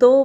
2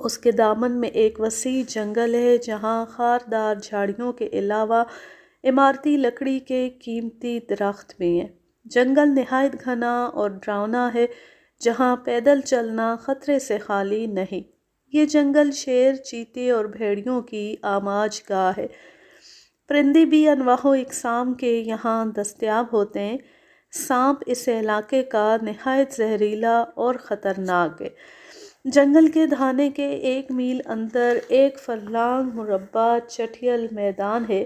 اس کے دامن میں ایک وسیع جنگل ہے جہاں خاردار جھاڑیوں کے علاوہ عمارتی لکڑی کے قیمتی درخت بھی ہیں۔ جنگل نہایت گھنا اور ڈراؤنا ہے جہاں پیدل چلنا خطرے سے خالی نہیں۔ یہ جنگل شیر، چیتے اور بھیڑیوں کی آماج گاہ ہے۔ پرندے بھی انواع و اقسام کے یہاں دستیاب ہوتے ہیں۔ سانپ اس علاقے کا نہایت زہریلا اور خطرناک ہے۔ جنگل کے دھانے کے 1 میل اندر 1 فرلانگ مربع چٹیل میدان ہے۔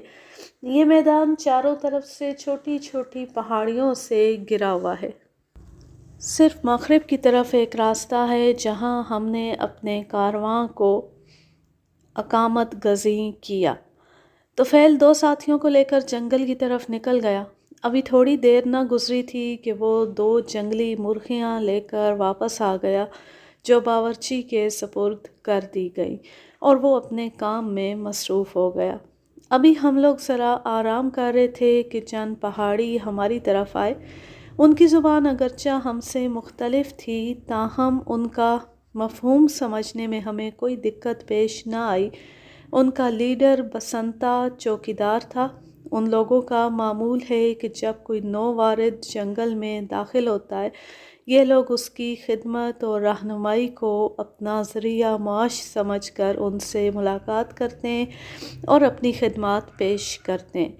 یہ میدان چاروں طرف سے چھوٹی چھوٹی پہاڑیوں سے گھرا ہوا ہے۔ صرف مغرب کی طرف ایک راستہ ہے جہاں ہم نے اپنے کارواں کو اقامت گزیں کیا۔ طفیل 2 ساتھیوں کو لے کر جنگل کی طرف نکل گیا۔ ابھی تھوڑی دیر نہ گزری تھی کہ وہ 2 جنگلی مرغیاں لے کر واپس آ گیا جو باورچی کے سپرد کر دی گئی اور وہ اپنے کام میں مصروف ہو گیا۔ ابھی ہم لوگ ذرا آرام کر رہے تھے کہ چند پہاڑی ہماری طرف آئے۔ ان کی زبان اگرچہ ہم سے مختلف تھی تاہم ان کا مفہوم سمجھنے میں ہمیں کوئی دقت پیش نہ آئی۔ ان کا لیڈر بسنتا چوکیدار تھا۔ ان لوگوں کا معمول ہے کہ جب کوئی نو وارد جنگل میں داخل ہوتا ہے یہ لوگ اس کی خدمت اور رہنمائی کو اپنا ذریعہ معاش سمجھ کر ان سے ملاقات کرتے ہیں اور اپنی خدمات پیش کرتے ہیں۔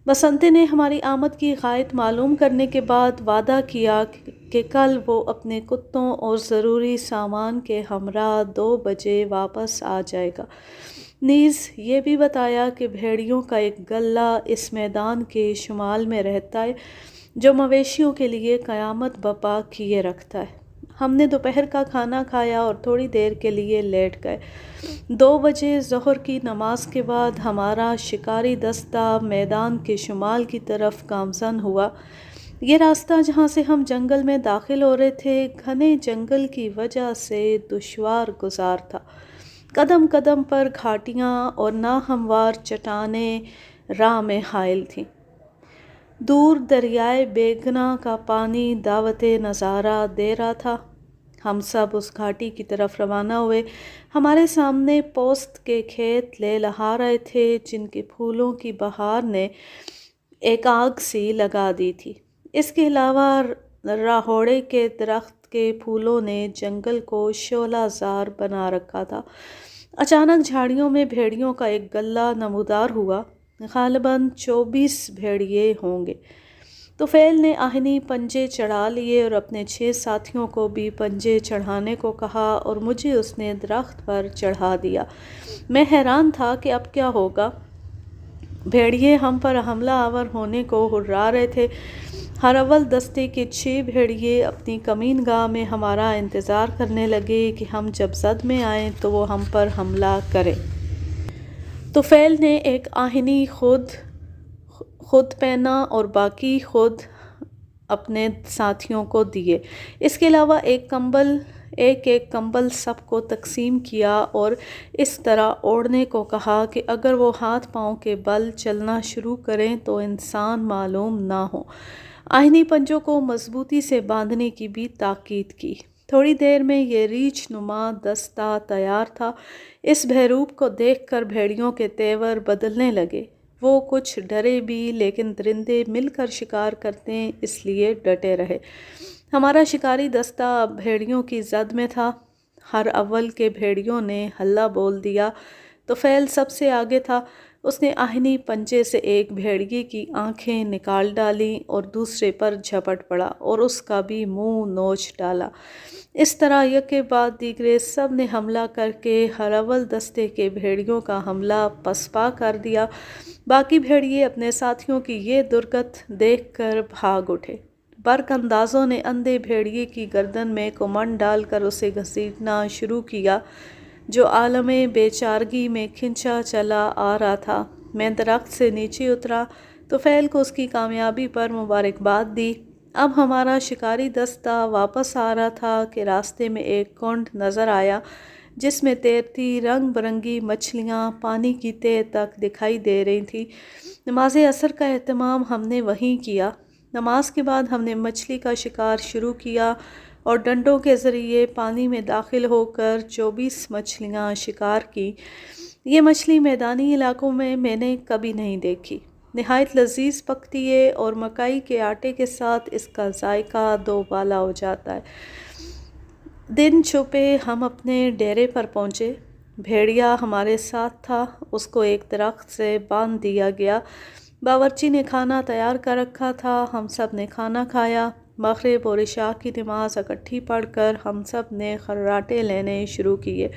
بسنتے نے ہماری آمد کی غائب معلوم کرنے کے بعد وعدہ کیا کہ کل وہ اپنے کتوں اور ضروری سامان کے ہمراہ 2 بجے واپس آ جائے گا۔ نیز یہ بھی بتایا کہ بھیڑیوں کا ایک غلہ اس میدان کے شمال میں رہتا ہے جو مویشیوں کے لیے قیامت بپا کیے رکھتا ہے۔ ہم نے دوپہر کا کھانا کھایا اور تھوڑی دیر کے لیے لیٹ گئے۔ 2 بجے ظہر کی نماز کے بعد ہمارا شکاری دستہ میدان کے شمال کی طرف گامزن ہوا۔ یہ راستہ جہاں سے ہم جنگل میں داخل ہو رہے تھے گھنے جنگل کی وجہ سے دشوار گزار تھا۔ قدم قدم پر گھاٹیاں اور ناہموار چٹانیں راہ میں حائل تھیں۔ دور دریائے بیگنا کا پانی دعوت نظارہ دے رہا تھا۔ ہم سب اس گھاٹی کی طرف روانہ ہوئے۔ ہمارے سامنے پوست کے کھیت لہلہا رہے تھے جن کے پھولوں کی بہار نے ایک آگ سی لگا دی تھی۔ اس کے علاوہ راہوڑے کے درخت کے پھولوں نے جنگل کو شعلہ زار بنا رکھا تھا۔ اچانک جھاڑیوں میں بھیڑیوں کا ایک غلہ نمودار ہوا۔ غالباً 24 بھیڑیے ہوں گے۔ طفیل نے آہنی پنجے چڑھا لیے اور اپنے 6 ساتھیوں کو بھی پنجے چڑھانے کو کہا اور مجھے اس نے درخت پر چڑھا دیا۔ میں حیران تھا کہ اب کیا ہوگا۔ بھیڑیے ہم پر حملہ آور ہونے کو ہررا رہے تھے۔ ہر اول دستے کے 6 بھیڑیے اپنی کمین گاہ میں ہمارا انتظار کرنے لگے کہ ہم جب زد میں آئیں تو وہ ہم پر حملہ کریں۔ طفیل نے ایک آہنی خود پہنا اور باقی خود اپنے ساتھیوں کو دیے۔ اس کے علاوہ ایک کمبل سب کو تقسیم کیا اور اس طرح اوڑھنے کو کہا کہ اگر وہ ہاتھ پاؤں کے بل چلنا شروع کریں تو انسان معلوم نہ ہو۔ آہنی پنجوں کو مضبوطی سے باندھنے کی بھی تاکید کی۔ تھوڑی دیر میں یہ ریچھ نما دستہ تیار تھا۔ اس بحروب کو دیکھ کر بھیڑیوں کے تیور بدلنے لگے۔ وہ کچھ ڈرے بھی لیکن درندے مل کر شکار کرتے ہیں اس لیے ڈٹے رہے۔ ہمارا شکاری دستہ اب بھیڑیوں کی زد میں تھا۔ ہر اول کے بھیڑیوں نے ہلہ بول دیا۔ طفیل سب سے آگے تھا۔ اس نے آہنی پنجے سے ایک بھیڑیے کی آنکھیں نکال ڈالیں اور دوسرے پر جھپٹ پڑا اور اس کا بھی منہ نوچ ڈالا۔ اس طرح یکے بعد دیگرے سب نے حملہ کر کے ہر اول دستے کے بھیڑیوں کا حملہ پسپا کر دیا۔ باقی بھیڑیے اپنے ساتھیوں کی یہ درگت دیکھ کر بھاگ اٹھے۔ برق اندازوں نے اندھے بھیڑیے کی گردن میں کمند ڈال کر اسے گھسیٹنا شروع کیا جو عالم بے چارگی میں کھنچا چلا آ رہا تھا۔ میں درخت سے نیچے اترا، طفیل کو اس کی کامیابی پر مبارکباد دی۔ اب ہمارا شکاری دستہ واپس آ رہا تھا کہ راستے میں ایک کنڈ نظر آیا جس میں تیرتی رنگ برنگی مچھلیاں پانی کی تہہ تک دکھائی دے رہی تھیں۔ نماز عصر کا اہتمام ہم نے وہیں کیا۔ نماز کے بعد ہم نے مچھلی کا شکار شروع کیا اور ڈنڈوں کے ذریعے پانی میں داخل ہو کر 24 مچھلیاں شکار کی۔ یہ مچھلی میدانی علاقوں میں نے کبھی نہیں دیکھی۔ نہایت لذیذ پکتی ہے اور مکئی کے آٹے کے ساتھ اس کا ذائقہ دو بالا ہو جاتا ہے۔ دن چھپے ہم اپنے ڈیرے پر پہنچے۔ بھیڑیا ہمارے ساتھ تھا، اس کو ایک درخت سے باندھ دیا گیا۔ باورچی نے کھانا تیار کر رکھا تھا، ہم سب نے کھانا کھایا۔ مغرب اور عشاء کی نماز اکٹھی پڑھ کر ہم سب نے خراٹے لینے شروع کیے۔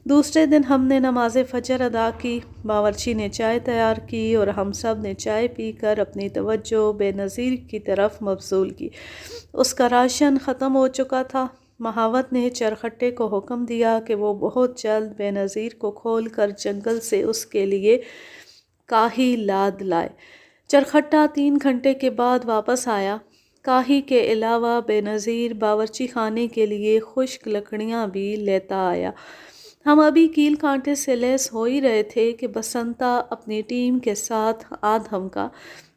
دوسرے دن ہم نے نماز فجر ادا کی، باورچی نے چائے تیار کی اور ہم سب نے چائے پی کر اپنی توجہ بے نظیر کی طرف مبذول کی۔ اس کا راشن ختم ہو چکا تھا۔ مہاوت نے چرخٹے کو حکم دیا کہ وہ بہت جلد بے نظیر کو کھول کر جنگل سے اس کے لیے کاہی لاد لائے۔ چرخٹا 3 گھنٹے کے بعد واپس آیا۔ کاہی کے علاوہ بے نظیر باورچی خانے کے لیے خشک لکڑیاں بھی لیتا آیا۔ ہم ابھی کیل کانٹے سے لیس ہو ہی رہے تھے کہ بسنتا اپنی ٹیم کے ساتھ آ دھمکا۔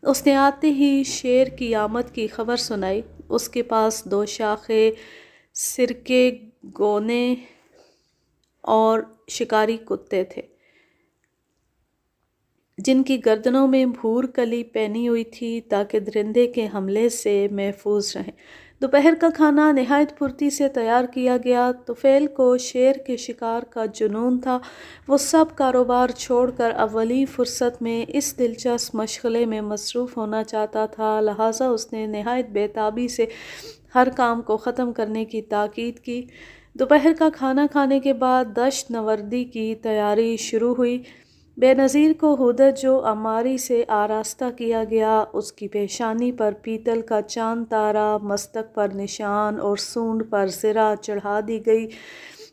اس نے آتے ہی شیر کی آمد کی خبر سنائی۔ اس کے پاس 2 شاخیں سرکے، گونے اور شکاری کتے تھے جن کی گردنوں میں بھور کلی پہنی ہوئی تھی تاکہ درندے کے حملے سے محفوظ رہیں۔ دوپہر کا کھانا نہایت پھرتی سے تیار کیا گیا۔ طفیل کو شیر کے شکار کا جنون تھا۔ وہ سب کاروبار چھوڑ کر اولی فرصت میں اس دلچسپ مشغلے میں مصروف ہونا چاہتا تھا، لہٰذا اس نے نہایت بے تابی سے ہر کام کو ختم کرنے کی تاکید کی۔ دوپہر کا کھانا کھانے کے بعد دشت نوردی کی تیاری شروع ہوئی۔ بے نظیر کو ہودج و عماری سے آراستہ کیا گیا۔ اس کی پیشانی پر پیتل کا چاند تارا، مستک پر نشان اور سونڈ پر زرہ چڑھا دی گئی۔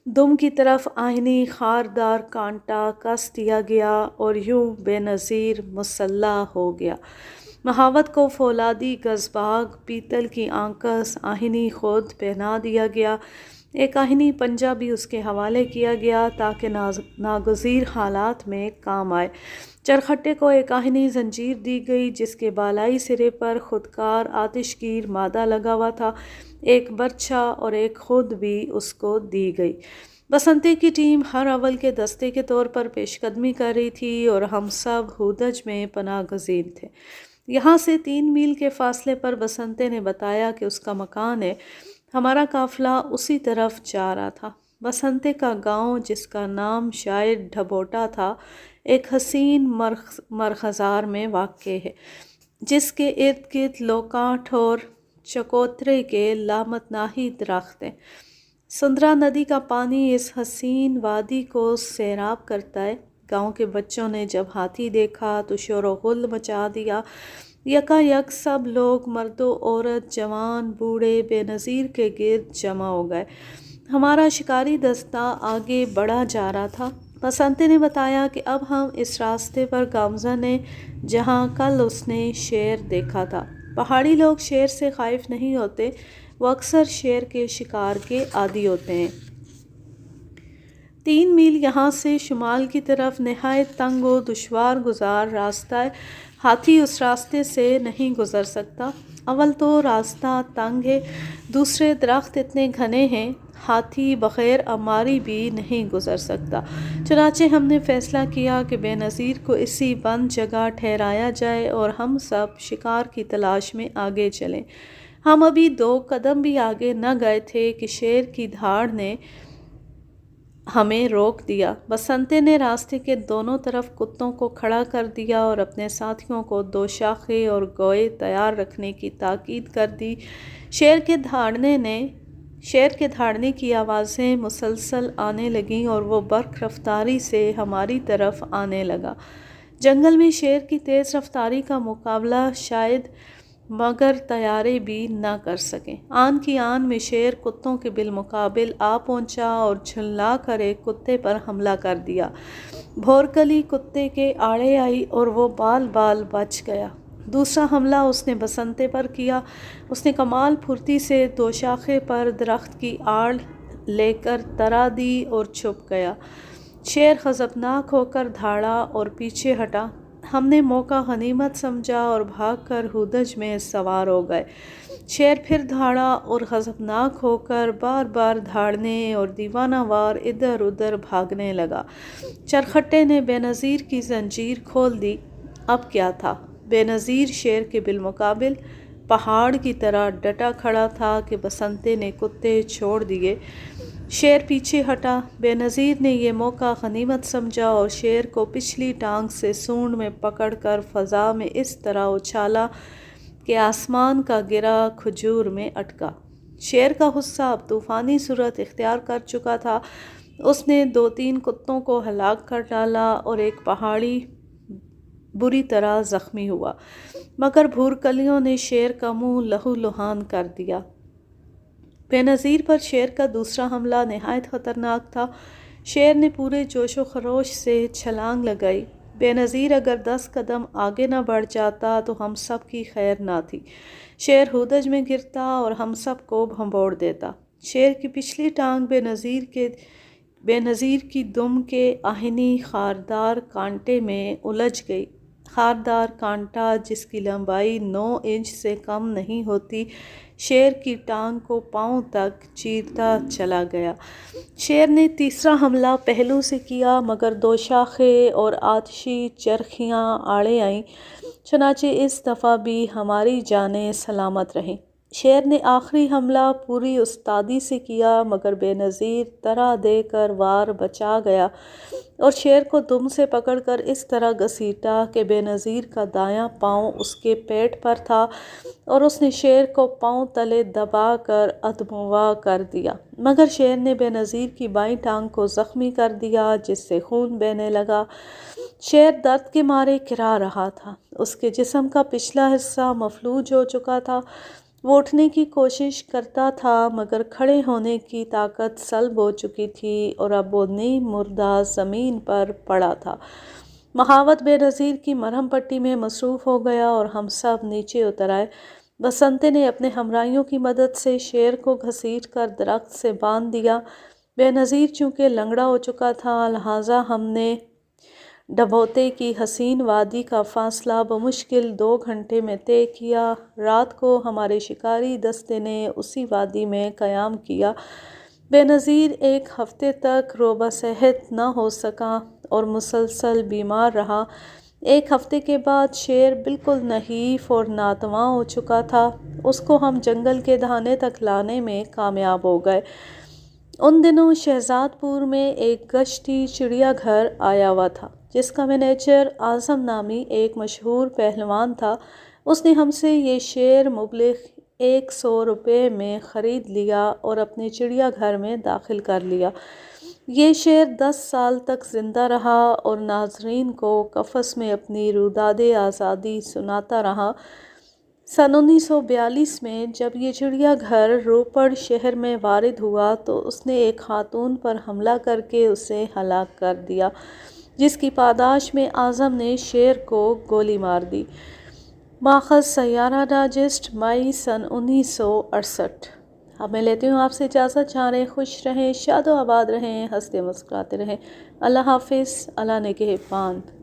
دم کی طرف آہنی خاردار کانٹا کس دیا گیا اور یوں بے نظیر مسلح ہو گیا۔ مہاوت کو فولادی گزباگ، پیتل کی آنکس آہنی خود پہنا دیا گیا۔ ایک آہنی پنجہ بھی اس کے حوالے کیا گیا تاکہ ناگزیر حالات میں کام آئے۔ چرخٹے کو ایک آہنی زنجیر دی گئی جس کے بالائی سرے پر خودکار آتش گیر مادہ لگا ہوا تھا۔ ایک برچھا اور ایک خود بھی اس کو دی گئی۔ بسنتے کی ٹیم ہر اول کے دستے کے طور پر پیش قدمی کر رہی تھی اور ہم سب ہودج میں پناہ گزین تھے۔ یہاں سے 3 میل کے فاصلے پر بسنتے نے بتایا کہ اس کا مکان ہے۔ ہمارا قافلہ اسی طرف جا رہا تھا۔ بسنتے کا گاؤں، جس کا نام شاید ڈھبوٹا تھا، ایک حسین مرغزار میں واقع ہے جس کے ارد گرد لوکاٹ اور چکوترے کے لامتناہی درخت ہیں۔ سندرا ندی کا پانی اس حسین وادی کو سیراب کرتا ہے۔ گاؤں کے بچوں نے جب ہاتھی دیکھا تو شور و غل مچا دیا۔ یکا یک سب لوگ، مرد و عورت، جوان بوڑھے، بے نظیر کے گرد جمع ہو گئے۔ ہمارا شکاری دستہ آگے بڑھا جا رہا تھا۔ بسنتے نے بتایا کہ اب ہم اس راستے پر گامزن ہیں جہاں کل اس نے شیر دیکھا تھا۔ پہاڑی لوگ شیر سے خائف نہیں ہوتے، وہ اکثر شیر کے شکار کے عادی ہوتے ہیں۔ 3 میل یہاں سے شمال کی طرف نہایت تنگ و دشوار گزار راستہ ہے۔ ہاتھی اس راستے سے نہیں گزر سکتا۔ اول تو راستہ تنگ ہے، دوسرے درخت اتنے گھنے ہیں، ہاتھی بغیر عماری بھی نہیں گزر سکتا۔ چنانچہ ہم نے فیصلہ کیا کہ بے نظیر کو اسی بند جگہ ٹھہرایا جائے اور ہم سب شکار کی تلاش میں آگے چلیں۔ ہم ابھی 2 قدم بھی آگے نہ گئے تھے کہ شیر کی دھاڑ نے ہمیں روک دیا۔ بسنتے نے راستے کے دونوں طرف کتوں کو کھڑا کر دیا اور اپنے ساتھیوں کو 2 شاخیں اور گوئے تیار رکھنے کی تاکید کر دی۔ شیر کے دھاڑنے کی آوازیں مسلسل آنے لگیں اور وہ برق رفتاری سے ہماری طرف آنے لگا۔ جنگل میں شیر کی تیز رفتاری کا مقابلہ شاید مگر طیارے بھی نہ کر سکیں۔ آن کی آن میں شیر کتوں کے بالمقابل آ پہنچا اور جھللا کر ایک کتے پر حملہ کر دیا۔ بھورکلی کتے کے آڑے آئی اور وہ بال بال بچ گیا۔ دوسرا حملہ اس نے بسنتے پر کیا۔ اس نے کمال پھرتی سے 2 شاخیں پر درخت کی آڑ لے کر ترا دی اور چھپ گیا۔ شیر غضبناک ہو کر دھاڑا اور پیچھے ہٹا۔ ہم نے موقع غنیمت سمجھا اور بھاگ کر ہودج میں سوار ہو گئے۔ شیر پھر دھاڑا اور غضبناک ہو کر بار بار دھاڑنے اور دیوانہ وار ادھر ادھر بھاگنے لگا۔ چرخٹے نے بے نظیر کی زنجیر کھول دی۔ اب کیا تھا؟ بے نظیر شیر کے بالمقابل پہاڑ کی طرح ڈٹا کھڑا تھا کہ بسنتے نے کتے چھوڑ دیے۔ شیر پیچھے ہٹا۔ بے نظیر نے یہ موقع غنیمت سمجھا اور شیر کو پچھلی ٹانگ سے سونڈ میں پکڑ کر فضا میں اس طرح اچھالا کہ آسمان کا گرا کھجور میں اٹکا۔ شیر کا غصہ اب طوفانی صورت اختیار کر چکا تھا۔ اس نے 2-3 کتوں کو ہلاک کر ڈالا اور ایک پہاڑی بری طرح زخمی ہوا، مگر بھورکلیوں نے شیر کا منہ لہو لہان کر دیا۔ بے نظیر پر شیر کا دوسرا حملہ نہایت خطرناک تھا۔ شیر نے پورے جوش و خروش سے چھلانگ لگائی۔ بے نظیر اگر 10 قدم آگے نہ بڑھ جاتا تو ہم سب کی خیر نہ تھی۔ شیر ہودج میں گرتا اور ہم سب کو بھنبوڑ دیتا۔ شیر کی پچھلی ٹانگ بے نظیر کی دم کے آہنی خاردار کانٹے میں الجھ گئی۔ خاردار کانٹا جس کی لمبائی 9 انچ سے کم نہیں ہوتی، شیر کی ٹانگ کو پاؤں تک چیرتا چلا گیا۔ شیر نے تیسرا حملہ پہلو سے کیا، مگر 2 شاخیں اور آتشی چرخیاں آڑے آئیں، چنانچہ اس دفعہ بھی ہماری جانیں سلامت رہیں۔ شیر نے آخری حملہ پوری استادی سے کیا، مگر بے نظیر طرح دے کر وار بچا گیا اور شیر کو دم سے پکڑ کر اس طرح گھسیٹا کہ بے نظیر کا دایاں پاؤں اس کے پیٹ پر تھا اور اس نے شیر کو پاؤں تلے دبا کر ادھموا کر دیا، مگر شیر نے بے نظیر کی بائیں ٹانگ کو زخمی کر دیا جس سے خون بہنے لگا۔ شیر درد کے مارے کرا رہا تھا۔ اس کے جسم کا پچھلا حصہ مفلوج ہو چکا تھا۔ وہ اٹھنے کی کوشش کرتا تھا مگر کھڑے ہونے کی طاقت سلب ہو چکی تھی اور اب وہ نیم مردہ زمین پر پڑا تھا۔ مہاوت بے نظیر کی مرہم پٹی میں مصروف ہو گیا اور ہم سب نیچے اتر آئے۔ بسنتے نے اپنے ہمراہیوں کی مدد سے شیر کو گھسیٹ کر درخت سے باندھ دیا۔ بے نظیر چونکہ لنگڑا ہو چکا تھا، لہٰذا ہم نے ڈبھوتے کی حسین وادی کا فاصلہ بمشکل 2 گھنٹے میں طے کیا۔ رات کو ہمارے شکاری دستے نے اسی وادی میں قیام کیا۔ بے نظیر 1 ہفتے تک روبہ صحت نہ ہو سکا اور مسلسل بیمار رہا۔ 1 ہفتے کے بعد شیر بالکل نحیف اور ناتواں ہو چکا تھا۔ اس کو ہم جنگل کے دہانے تک لانے میں کامیاب ہو گئے۔ ان دنوں شہزاد پور میں ایک گشتی چڑیا گھر آیا ہوا تھا جس کا مینیجر اعظم نامی ایک مشہور پہلوان تھا۔ اس نے ہم سے یہ شیر مبلغ 100 روپے میں خرید لیا اور اپنے چڑیا گھر میں داخل کر لیا۔ یہ شیر 10 سال تک زندہ رہا اور ناظرین کو قفس میں اپنی روداد آزادی سناتا رہا۔ سن 1942 میں جب یہ چڑیا گھر روپڑ شہر میں وارد ہوا تو اس نے ایک خاتون پر حملہ کر کے اسے ہلاک کر دیا، جس کی پاداش میں اعظم نے شیر کو گولی مار دی۔ ماخذ سیارہ ڈائجسٹ، مئی سن 1968۔ اب میں لیتی ہوں آپ سے اجازت۔ جاں رہیں، خوش رہیں، شاد و آباد رہیں، ہنستے مسکراتے رہیں۔ اللہ حافظ، اللہ نگہبان۔